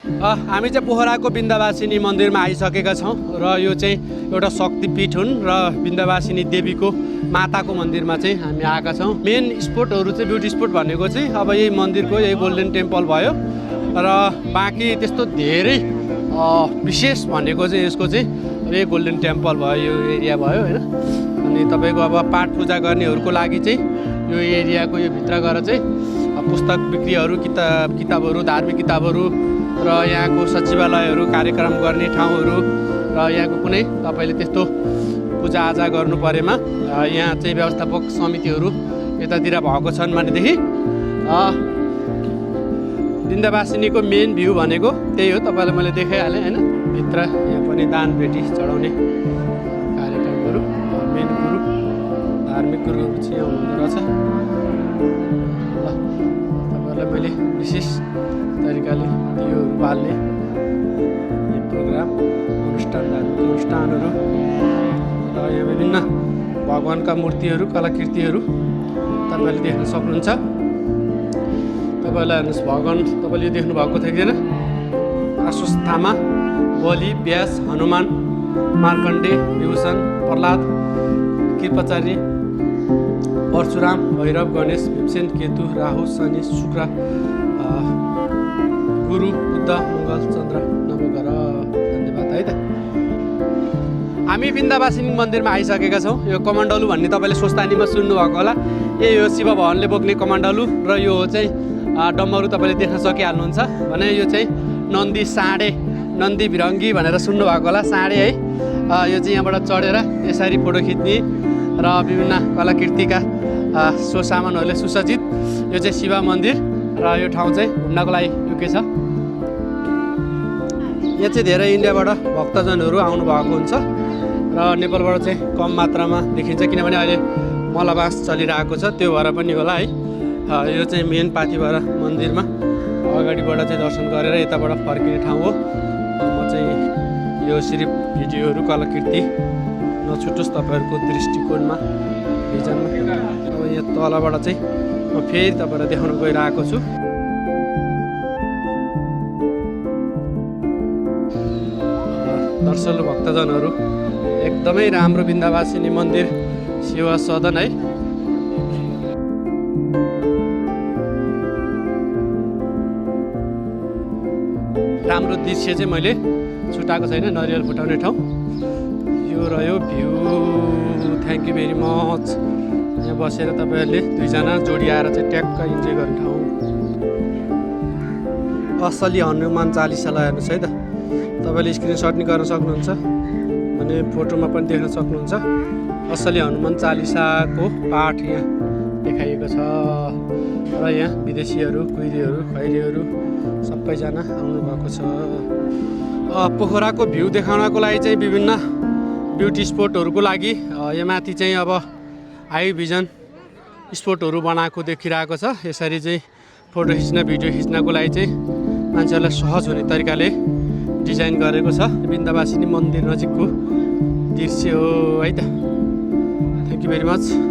हामी चाहिँ पोखराको विन्ध्यवासिनी मन्दिरमा आइसकेका छौँ र यो चाहिँ एउटा शक्तिपीठ हुन् र विन्ध्यवासिनी देवीको माताको मन्दिरमा चाहिँ हामी आएका छौँ। मेन स्पोटहरू चाहिँ ब्युटी स्पोट भनेको चाहिँ अब यही मन्दिरको यही गोल्डन टेम्पल भयो र बाँकी त्यस्तो धेरै विशेष भनेको चाहिँ यसको चाहिँ यही गोल्डन टेम्पल भयो, यो एरिया भयो होइन। अनि तपाईँको अब पाठ पूजा गर्नेहरूको लागि चाहिँ यो एरियाको यो भित्र गएर चाहिँ पुस्तक बिक्रीहरू, किताबहरू, धार्मिक किताबहरू र यहाँको सचिवालयहरू, कार्यक्रम गर्ने ठाउँहरू र यहाँको कुनै तपाईँले त्यस्तो पूजाआजा गर्नु परेमा यहाँ चाहिँ व्यवस्थापक समितिहरू यतातिर भएको छन् भनेदेखि विन्ध्यवासिनीको मेन भ्यू भनेको त्यही हो। तपाईँलाई मैले देखाइहालेँ होइन। भित्र यहाँ पनि दान पेटी चढाउने कार्यक्रमहरू, मेन गुरु धार्मिक गुरुहरू चाहिँ यहाँ हुँदो रहेछ। ल तपाईँहरूलाई मैले विशेष तरिकाले दियोहरू बाल्ने प्रोग्राम अनुष्ठान, धार्मिक अनुष्ठानहरू र यहाँ विभिन्न भगवान्का मूर्तिहरू, कलाकृतिहरू तपाईँले देख्न सक्नुहुन्छ। तपाईँलाई हेर्नुहोस्, भगवान् तपाईँले यो देख्नु भएको थियो किन? अश्वत्थामा, बलि, व्यास, हनुमान, मार्कण्डे, विभूषण, प्रहलाद, कृपाचार्य, परशुराम, भैरव, गणेश, भीमसेन, केतु, राहु, शनि, शुक्र, गुरु, बुद्ध, मङ्गल, चन्द्र, नवग्रह। धन्यवाद है त। हामी विन्ध्यवासिनी मन्दिरमा आइसकेका छौँ। यो कमण्डलु भन्ने तपाईँले स्वस्तानीमा सुन्नुभएको होला। यही हो शिव भवनले बोक्ने कमण्डलु र यो चाहिँ डम्बरू तपाईँले देख्न सकिहाल्नुहुन्छ भने यो चाहिँ नन्दी साँडे, नन्दी भिरङ्गी भनेर सुन्नुभएको होला, साँडे है। यो चाहिँ यहाँबाट चढेर यसरी फोटो खिच्ने र विभिन्न कलाकृतिका सामानहरूले सुसज्जित यो चाहिँ शिव मन्दिर र यो ठाउँ चाहिँ घुम्नको लागि योग्य छ। यहाँ चाहिँ धेरै इन्डियाबाट भक्तजनहरू आउनुभएको हुन्छ र नेपालबाट चाहिँ कम मात्रामा देखिन्छ किनभने अहिले मलबास चलिरहेको छ, त्यो भएर पनि होला है। यो चाहिँ मेन पाथिभरा मन्दिरमा अगाडिबाट चाहिँ दर्शन गरेर यताबाट फर्किने ठाउँ हो। म चाहिँ यो सिर्फ भिडियोहरू, कलाकृति नछुटोस् तपाईँहरूको दृष्टिकोणमा, भिजनमा। अब यहाँ तलबाट चाहिँ म फेरि तपाईँलाई देखाउन गइरहेको छु। दर्शक भक्तजनहरू एकदमै राम्रो विन्ध्यवासिनी मन्दिर सेवा सदन है। राम्रो दृश्य चाहिँ मैले छुटाएको छैन, नरिवल फुटाउने ठाउँ यो रह्यो। View thank you very much. यहाँ बसेर तपाईँहरूले दुईजना जोडी आएर चाहिँ ट्याक्क इन्जोय गर्ने ठाउँ। असली हनुमान चालिसालाई हेर्नुहोस् है त। तपाईँले स्क्रिनसट नि गर्न सक्नुहुन्छ भने फोटोमा पनि देख्न सक्नुहुन्छ। असली हनुमान चालिसाको पाठ यहाँ देखाइएको छ र यहाँ विदेशीहरू, कुइरीहरू, खैरीहरू सबैजना आउनुभएको छ। पोखराको भ्यू देखाउनको लागि चाहिँ विभिन्न ब्युटी स्पोटहरूको लागि यहाँ माथि चाहिँ अब हाई भिजन स्पोटहरू बनाएको देखिरहेको छ। यसरी चाहिँ फोटो खिच्न, भिडियो खिच्नको लागि चाहिँ मान्छेहरूलाई सहज हुने तरिकाले डिजाइन गरेको छ। विन्ध्यवासिनी मन्दिर नजिकको दृश्य हो है त। Thank you very much.